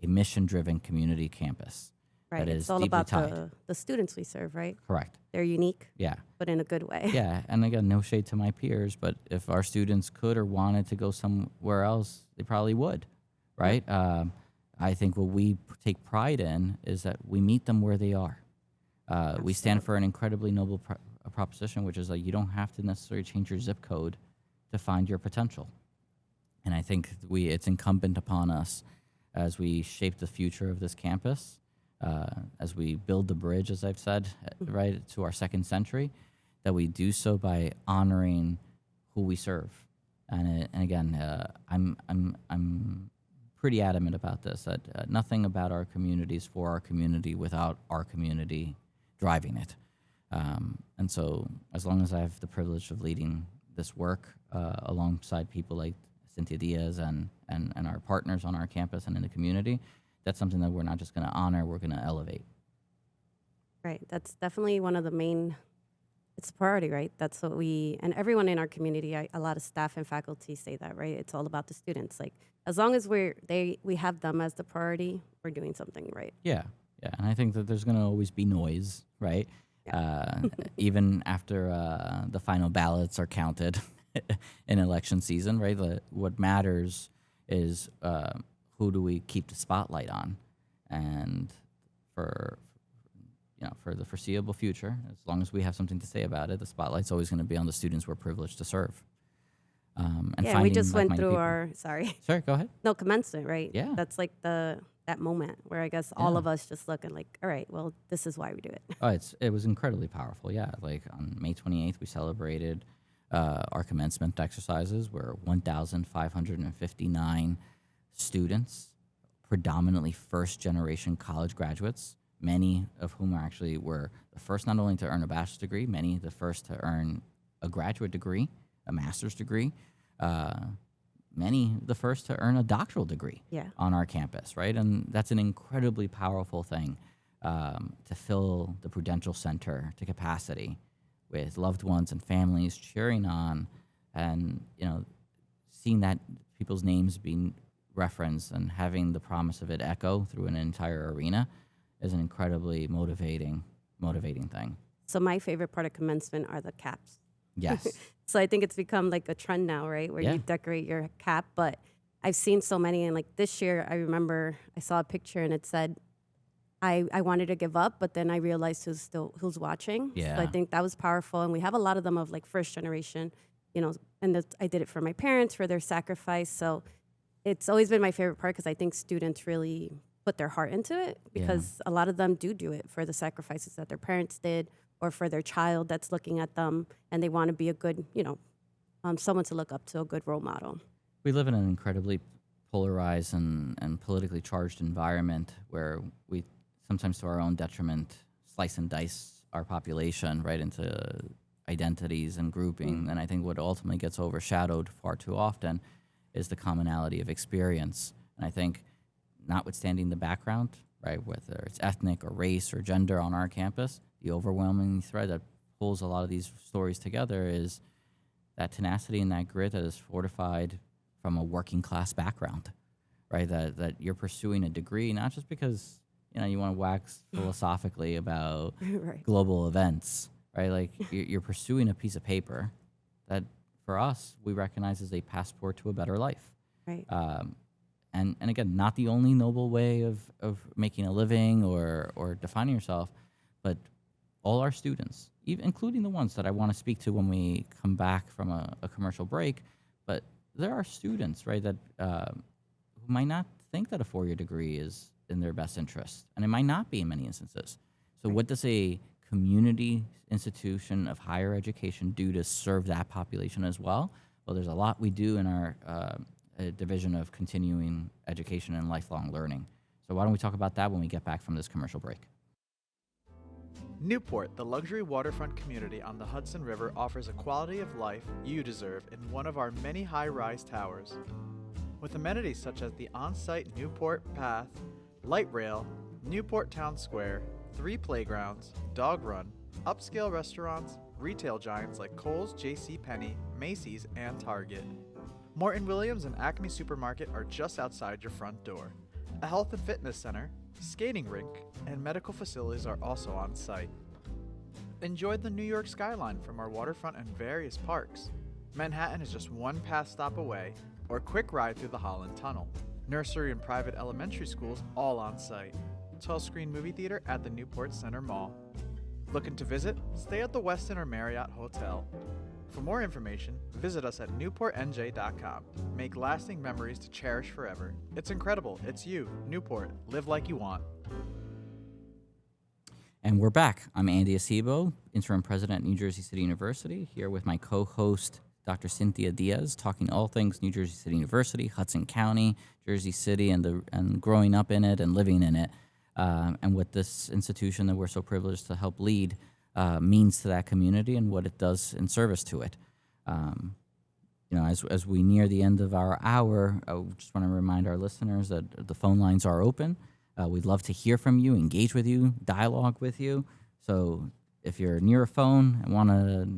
D: a mission-driven community campus.
E: Right.
D: That is
E: it's all
D: deeply
E: about
D: tied.
E: the students we serve, right?
D: Correct.
E: They're unique,
D: Yeah.
E: but in a good way.
D: Yeah. And again, no shade to my peers, but if our students could or wanted to go somewhere else, they probably would, right? I think what we take pride in is that we meet them where they are. We stand for an incredibly noble proposition, which is like you don't have to necessarily change your zip code to find your potential. And I think it's incumbent upon us as we shape the future of this campus, as we build the bridge, as I've said, right, to our second century, that we do so by honoring who we serve. And again, I'm pretty adamant about this, that nothing about our community is for our community without our community driving it. And so as long as I have the privilege of leading this work alongside people like Cynthia Diaz and our partners on our campus and in the community, that's something that we're not just going to honor, we're going to elevate.
E: Right. That's definitely one of the main, it's a priority, right? That's what and everyone in our community, a lot of staff and faculty say that, right? It's all about the students. Like, as long as we have them as the priority, we're doing something right.
D: Yeah. And I think that there's going to always be noise, right? Yeah. Even after the final ballots are counted in election season, right? What matters is who do we keep the spotlight on, and for the foreseeable future, as long as we have something to say about it, the spotlight's always going to be on the students we're privileged to serve.
E: And we just went through
D: Sorry, go ahead.
E: No, commencement, right?
D: Yeah.
E: That's like that moment where I guess all of us just looking like, all right, well, this is why we do it.
D: Oh, it was incredibly powerful. Yeah, like on May 28th, we celebrated our commencement exercises, where 1,559 students, predominantly first-generation college graduates, many of whom were the first not only to earn a bachelor's degree, many the first to earn a graduate degree, a master's degree, many the first to earn a doctoral degree on our campus, right? And that's an incredibly powerful thing, to fill the Prudential Center to capacity with loved ones and families cheering on, and seeing that people's names being referenced and having the promise of it echo through an entire arena is an incredibly motivating thing.
E: So my favorite part of commencement are the caps.
D: Yes.
E: So I think it's become like a trend now, right? Where you decorate your cap, but I've seen so many, and like this year, I remember I saw a picture and it said, I wanted to give up, but then I realized who's watching.
D: Yeah.
E: So I think that was powerful, and we have a lot of them of like first generation, and I did it for my parents, for their sacrifice. So it's always been my favorite part, because I think students really put their heart into it, because a lot of them do it for the sacrifices that their parents did, or for their child that's looking at them, and they want to be a good, someone to look up to, a good role model.
D: We live in an incredibly polarized and politically charged environment where we sometimes, to our own detriment, slice and dice our population right into identities and grouping. And I think what ultimately gets overshadowed far too often is the commonality of experience. And I think, notwithstanding the background, right, whether it's ethnic or race or gender on our campus, the overwhelming thread that pulls a lot of these stories together is that tenacity and that grit that is fortified from a working class background, right? That you're pursuing a degree, not just because you want to wax philosophically about global events, right? Like you're pursuing a piece of paper that, for us, we recognize as a passport to a better life.
E: Right.
D: And again, not the only noble way of making a living or defining yourself, but all our students, even including the ones that I want to speak to when we come back from a commercial break, but there are students, right, that who might not think that a four-year degree is in their best interest, and it might not be in many instances. So what does a community institution of higher education do to serve that population as well? Well, there's a lot we do in our division of continuing education and lifelong learning. So why don't we talk about that when we get back from this commercial break?
F: Newport, the luxury waterfront community on the Hudson River, offers a quality of life you deserve in one of our many high-rise towers. With amenities such as the on-site Newport Path, light rail, Newport Town Square, 3 playgrounds, dog run, upscale restaurants, retail giants like Kohl's, JCPenney, Macy's, and Target. Morton Williams and Acme Supermarket are just outside your front door. A health and fitness center, skating rink, and medical facilities are also on site. Enjoy the New York skyline from our waterfront and various parks. Manhattan is just one path stop away, or a quick ride through the Holland Tunnel. nursery and private elementary schools all on site. 12-screen movie theater at the Newport Center Mall. Looking to visit? Stay at the Westin or Marriott Hotel. For more information, visit us at newportnj.com. Make lasting memories to cherish forever. It's incredible. It's you, Newport. Live like you want.
D: And we're back. I'm Andy Acebo, interim president at New Jersey City University, here with my co-host, Dr. Cynthia Diaz, talking all things New Jersey City University, Hudson County, Jersey City, and growing up in it and living in it, and what this institution that we're so privileged to help lead means to that community and what it does in service to it. As we near the end of our hour, I just want to remind our listeners that the phone lines are open. We'd love to hear from you, engage with you, dialogue with you. So if you're near a phone and want to,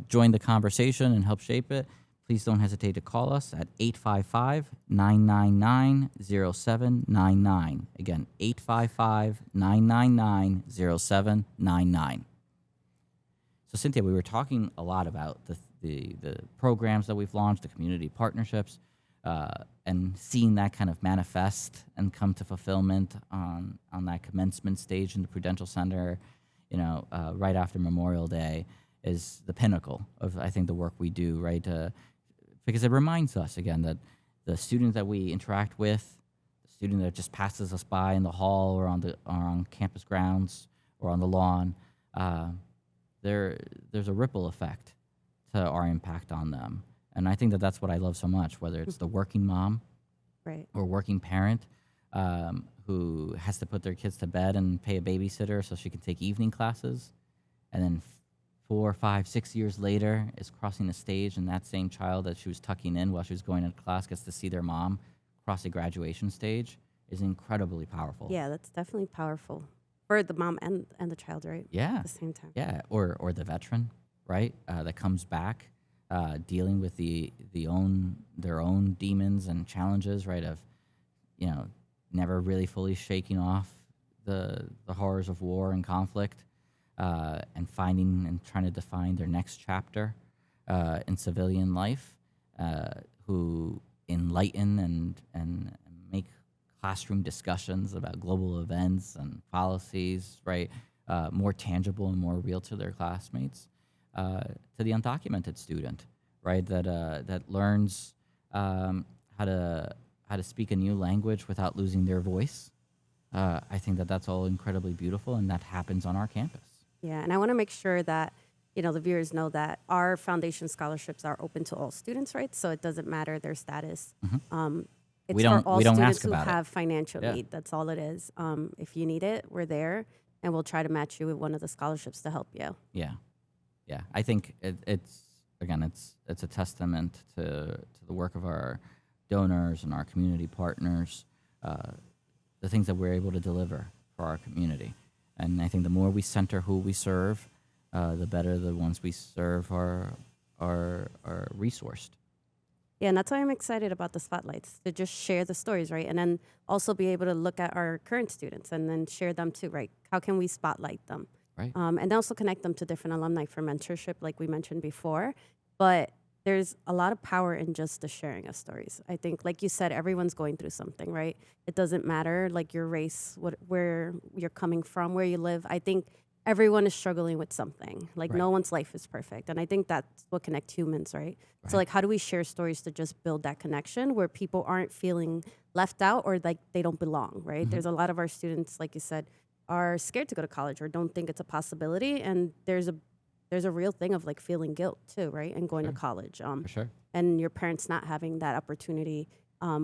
D: join the conversation and help shape it, please don't hesitate to call us at 855-999-0799. Again, 855-999-0799. So Cynthia, we were talking a lot about the programs that we've launched, the community partnerships, and seeing that kind of manifest and come to fulfillment on that commencement stage in the Prudential Center, right after Memorial Day is the pinnacle of, I think, the work we do, right? Because it reminds us, again, that the student that we interact with, the student that just passes us by in the hall or on campus grounds or on the lawn, there's a ripple effect to our impact on them. And I think that that's what I love so much, whether it's the working mom
E: Right.
D: or working parent who has to put their kids to bed and pay a babysitter so she can take evening classes, and then 4, 5, 6 years later is crossing the stage, and that same child that she was tucking in while she was going to class gets to see their mom cross the graduation stage, is incredibly powerful.
E: Yeah, that's definitely powerful for the mom and the child, right?
D: Yeah.
E: At the same time.
D: Yeah, or the veteran, right, that comes back dealing with their own demons and challenges, right, of, never really fully shaking off the horrors of war and conflict, and finding and trying to define their next chapter in civilian life, who enlighten and make classroom discussions about global events and policies, right, more tangible and more real to their classmates, to the undocumented student, right, that learns how to speak a new language without losing their voice. I think that that's all incredibly beautiful, and that happens on our campus.
E: Yeah, and I want to make sure that, the viewers know that our foundation scholarships are open to all students, right? So it doesn't matter their status. It's
D: We
E: for
D: don't-
E: all
D: we don't
E: students
D: ask
E: who
D: about it.
E: have financial
D: Yeah.
E: need. That's all it is. If you need it, we're there, and we'll try to match you with one of the scholarships to help you.
D: Yeah. I think it's a testament to the work of our donors and our community partners, the things that we're able to deliver for our community. And I think the more we center who we serve, the better the ones we serve are resourced.
E: Yeah, and that's why I'm excited about the spotlights, to just share the stories, right? And then also be able to look at our current students and then share them too, right? How can we spotlight them?
D: Right.
E: And also connect them to different alumni for mentorship, like we mentioned before. But there's a lot of power in just the sharing of stories. I think, like you said, everyone's going through something, right? It doesn't matter, like your race, where you're coming from, where you live. I think everyone is struggling with something. Like, no one's life is perfect. And I think that's what connects humans, right? So, like, how do we share stories to just build that connection where people aren't feeling left out or like they don't belong, right? There's a lot of our students, like you said, are scared to go to college or don't think it's a possibility. And there's a real thing of like feeling guilt too, right? And going to college.
D: For sure.
E: And your parents not having that opportunity,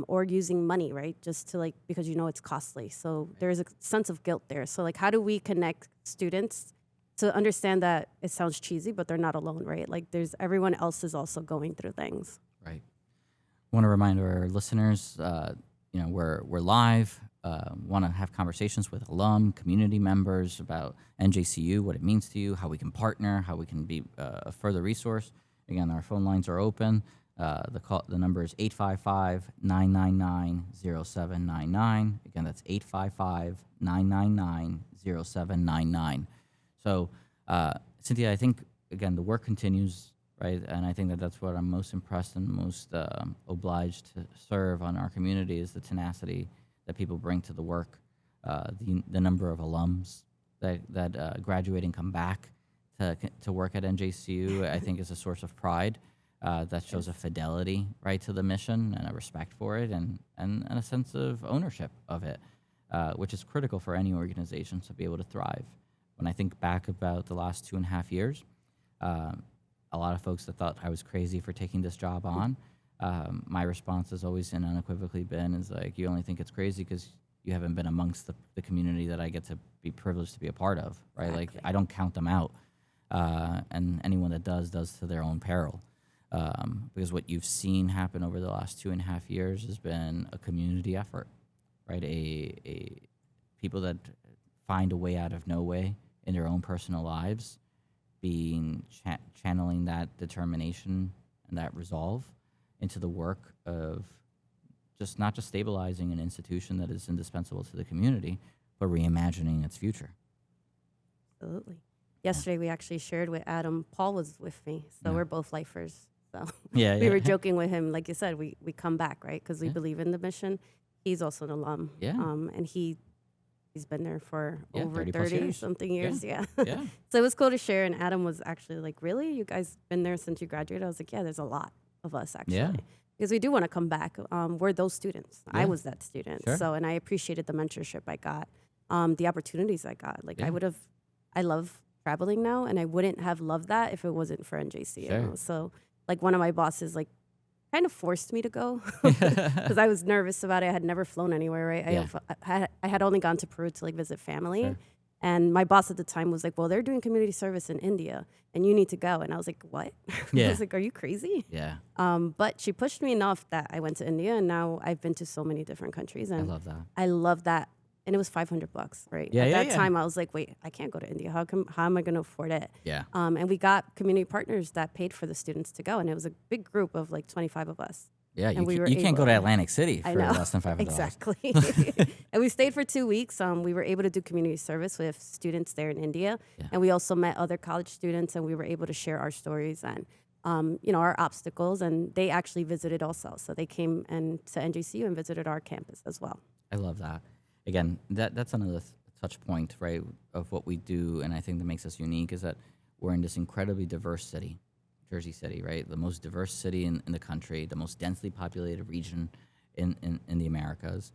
E: or using money, right? Just to like, because it's costly. So there's a sense of guilt there. So like, how do we connect students to understand that it sounds cheesy, but they're not alone, right? Like everyone else is also going through things.
D: Right. I want to remind our listeners, we're live. Want to have conversations with alum, community members about NJCU, what it means to you, how we can partner, how we can be a further resource. Again, our phone lines are open. The number is 855-999-0799. Again, that's 855-999-0799. So, Cynthia, I think, again, the work continues, right? And I think that that's what I'm most impressed and most obliged to serve on our community is the tenacity that people bring to the work, the number of alums that graduate and come back to work at NJCU, I think is a source of pride. That shows a fidelity, right, to the mission and a respect for it and a sense of ownership of it, which is critical for any organization to be able to thrive. When I think back about the last 2.5 years, a lot of folks that thought I was crazy for taking this job on, my response has always and unequivocally been is like, you only think it's crazy because you haven't been amongst the community that I get to be privileged to be a part of, right?
E: Exactly.
D: Like, I don't count them out. And anyone that does to their own peril. Because what you've seen happen over the last 2.5 years has been a community effort, right? A people that find a way out of no way in their own personal lives, being channeling that determination and that resolve into the work of not just stabilizing an institution that is indispensable to the community, but reimagining its future.
E: Absolutely. Yesterday, we actually shared with Adam. Paul was with me, so
D: Yeah.
E: we're both lifers. So
D: Yeah,
E: we
D: yeah.
E: were joking with him, like you said, we come back, right? Because we
D: Yeah.
E: believe in the mission. He's also an alum.
D: Yeah.
E: And he's been there for
D: Yeah,
E: over
D: 30 plus
E: 30
D: years.
E: something years. Yeah.
D: Yeah.
E: So it was cool to share. And Adam was actually like, really? You guys been there since you graduated? I was like, yeah, there's a lot of us actually.
D: Yeah.
E: Because we do want to come back. We're those students. I
D: Yeah.
E: was that student.
D: Sure.
E: So, and I appreciated the mentorship I got, the opportunities I got. Like
D: Yeah.
E: I love traveling now, and I wouldn't have loved that if it wasn't for NJCU.
D: Sure.
E: So, like, one of my bosses, like, kind of forced me to go because I was nervous about it. I had never flown anywhere, right?
D: Yeah.
E: I had only gone to Peru to, like, visit family.
D: Sure.
E: And my boss at the time was like, well, they're doing community service in India, and you need to go. And I was like, what?
D: Yeah.
E: I was like, are you crazy?
D: Yeah.
E: But she pushed me enough that I went to India, and now I've been to so many different countries.
D: I
E: And
D: love that.
E: I love that. And it was $500, right?
D: Yeah,
E: At
D: yeah,
E: that
D: yeah.
E: time, I was like, wait, I can't go to India. How am I going to afford it?
D: Yeah.
E: And we got community partners that paid for the students to go. And it was a big group of like 25 of us.
D: Yeah.
E: And
D: You,
E: we
D: ca-
E: were
D: you can't go to
E: able-
D: Atlantic City
E: I
D: for
E: know.
D: less than $500.
E: Exactly. And we stayed for 2 weeks. We were able to do community service with students there in India.
D: Yeah.
E: And we also met other college students, and we were able to share our stories and, our obstacles. And they actually visited also. So they came to NJCU and visited our campus as well.
D: I love that. Again, that's another touch point, right, of what we do, and I think that makes us unique is that we're in this incredibly diverse city, Jersey City, right? The most diverse city in the country, the most densely populated region in the Americas.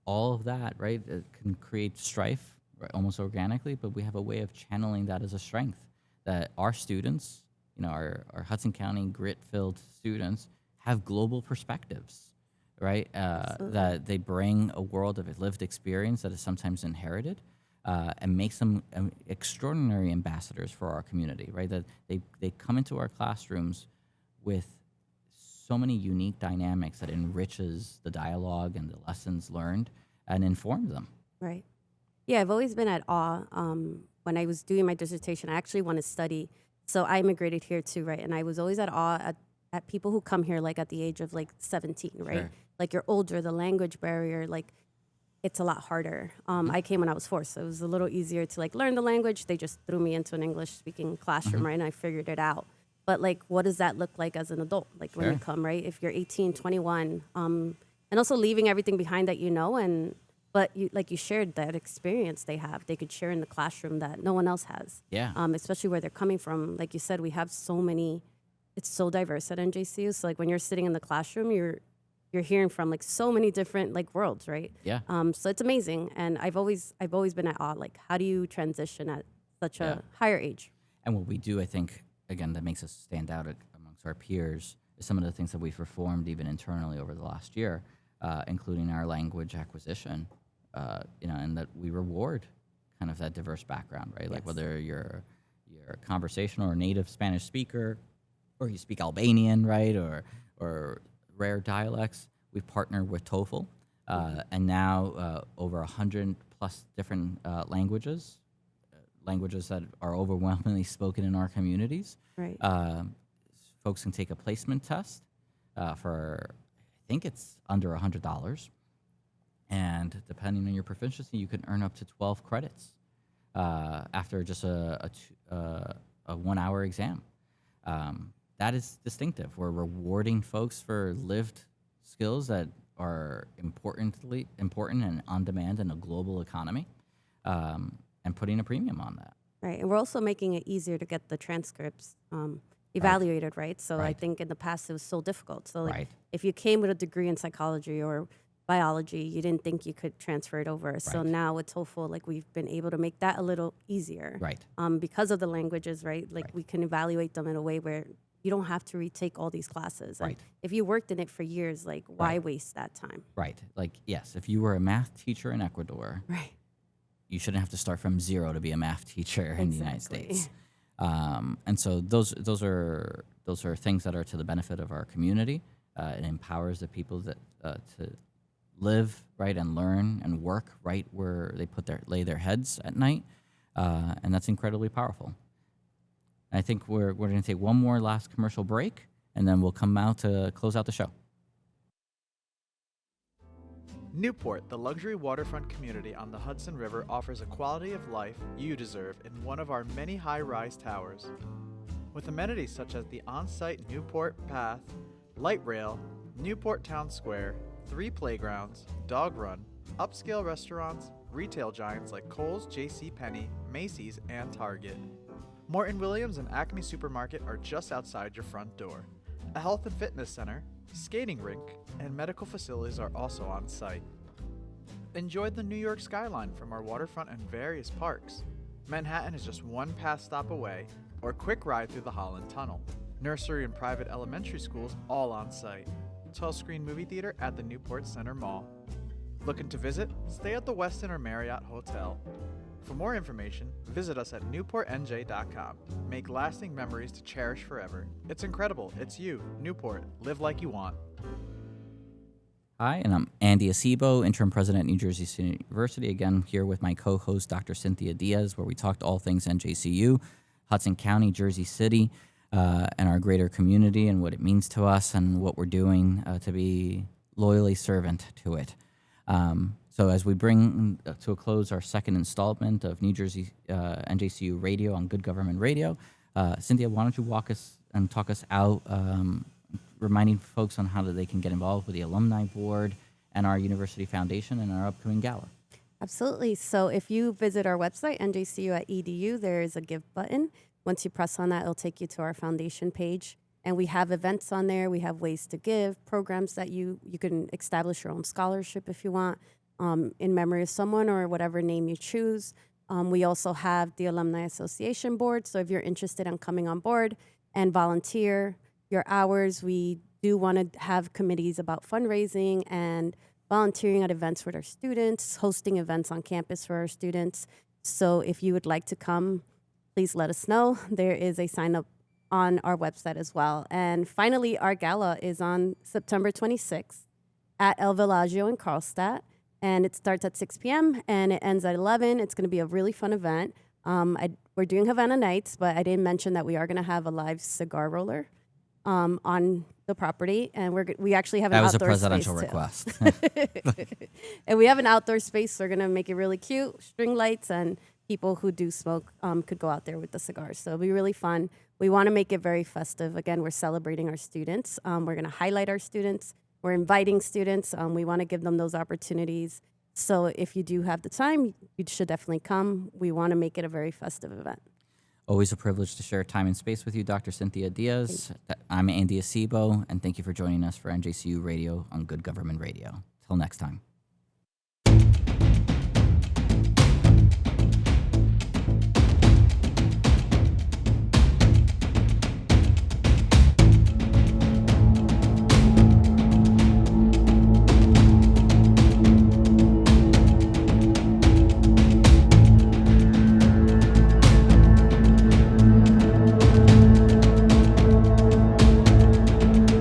D: All of that, right, it can create strife, right, almost organically, but we have a way of channeling that as a strength, that our students, our Hudson County grit-filled students have global perspectives, right? That they bring a world of lived experience that is sometimes inherited and makes them extraordinary ambassadors for our community, right? That they come into our classrooms with so many unique dynamics that enriches the dialogue and the lessons learned and inform them.
E: Right. Yeah, I've always been at awe. When I was doing my dissertation, I actually want to study. So I immigrated here too, right? And I was always at awe at people who come here like at the age of like 17, right?
D: Sure.
E: Like you're older, the language barrier, like it's a lot harder. I came when I was 4, so it was a little easier to like learn the language. They just threw me into an English speaking classroom, right? And I figured it out. But like, what does that look like as an adult? Like when you
D: Sure.
E: come, right? If you're 18, 21, and also leaving everything behind that but you shared that experience they have. They could share in the classroom that no one else has.
D: Yeah.
E: Especially where they're coming from. Like you said, we have so many. It's so diverse at NJCU. So like when you're sitting in the classroom, you're hearing from like so many different like worlds, right?
D: Yeah.
E: So it's amazing, and I've always been at awe. Like, how do you transition at such
D: Yeah.
E: a higher age?
D: And what we do, I think, again, that makes us stand out amongst our peers is some of the things that we've reformed even internally over the last year, including our language acquisition, and that we reward kind of that diverse background, right? Like
E: Yes.
D: whether you're a conversational or native Spanish speaker, or you speak Albanian, right, or rare dialects. We've partnered with TOEFL, and now over 100 plus different languages that are overwhelmingly spoken in our communities.
E: Right.
D: Folks can take a placement test for, I think it's under $100, and depending on your proficiency, you can earn up to 12 credits after just a 1 hour exam. That is distinctive. We're rewarding folks for lived skills that are important and on demand in a global economy, and putting a premium on that.
E: Right, and we're also making it easier to get the transcripts evaluated, right? So I
D: Right.
E: think in the past it was so difficult. So like
D: Right.
E: if you came with a degree in psychology or biology, you didn't think you could transfer it over. So
D: Right.
E: now with TOEFL, like we've been able to make that a little easier.
D: Right.
E: Because of the languages, right? Like
D: Right.
E: we can evaluate them in a way where you don't have to retake all these classes. And
D: Right.
E: if you worked in it for years, like why
D: Right.
E: waste that time?
D: Right. Like, yes, if you were a math teacher in Ecuador,
E: Right.
D: you shouldn't have to start from zero to be a math teacher in the United
E: Exactly.
D: States. And so those are things that are to the benefit of our community. It empowers the people that to live right and learn and work right where they lay their heads at night, and that's incredibly powerful. I think we're going to take one more last commercial break, and then we'll come out to close out the show.
F: Newport, the luxury waterfront community on the Hudson River, offers a quality of life you deserve in one of our many high-rise towers. With amenities such as the on-site Newport Path, light rail, Newport Town Square, 3 playgrounds, dog run, upscale restaurants, retail giants like Kohl's, JCPenney, Macy's, and Target. Morton Williams and Acme Supermarket are just outside your front door. A health and fitness center, skating rink, and medical facilities are also on site. Enjoy the New York skyline from our waterfront and various parks. Manhattan is just one pass stop away, or quick ride through the Holland Tunnel. Nursery and private elementary schools all on site. 12-screen movie theater at the Newport Center Mall. Looking to visit? Stay at the Westin or Marriott Hotel. For more information, visit us at newportnj.com. Make lasting memories to cherish forever. It's incredible. It's you, Newport. Live like you want.
D: Hi, and I'm Andy Acebo, Interim President at New Jersey City University. Again, here with my co-host, Dr. Cynthia Diaz, where we talked all things NJCU, Hudson County, Jersey City, and our greater community and what it means to us and what we're doing to be loyally servant to it. So as we bring to a close our second installment of New Jersey NJCU Radio on Good Government Radio, Cynthia, why don't you walk us and talk us out, reminding folks on how they can get involved with the Alumni Board and our University Foundation and our upcoming gala.
E: Absolutely. So if you visit our website, njcu.edu, there is a give button. Once you press on that, it'll take you to our foundation page. And we have events on there. We have ways to give, programs that you can establish your own scholarship if you want, in memory of someone or whatever name you choose. We also have the Alumni Association Board. So if you're interested in coming on board and volunteer your hours, we do want to have committees about fundraising and volunteering at events with our students, hosting events on campus for our students. So if you would like to come, please let us know. There is a sign up on our website as well. And finally, our gala is on September 26th at El Villaggio in Carlstadt. And it starts at 6 p.m. and it ends at 11. It's going to be a really fun event. We're doing Havana Nights, but I didn't mention that we are going to have a live cigar roller on the property. And we actually have an outdoor space. That was a presidential
D: request.
E: And we have an outdoor space. So we're going to make it really cute, string lights, and people who do smoke could go out there with the cigars. So it'll be really fun. We want to make it very festive. Again, we're celebrating our students. We're going to highlight our students. We're inviting students. We want to give them those opportunities. So if you do have the time, you should definitely come. We want to make it a very festive event.
D: Always a privilege to share time and space with you, Dr. Cynthia Diaz. I'm Andy Acebo, and thank you for joining us for NJCU Radio on Good Government Radio. Till next time.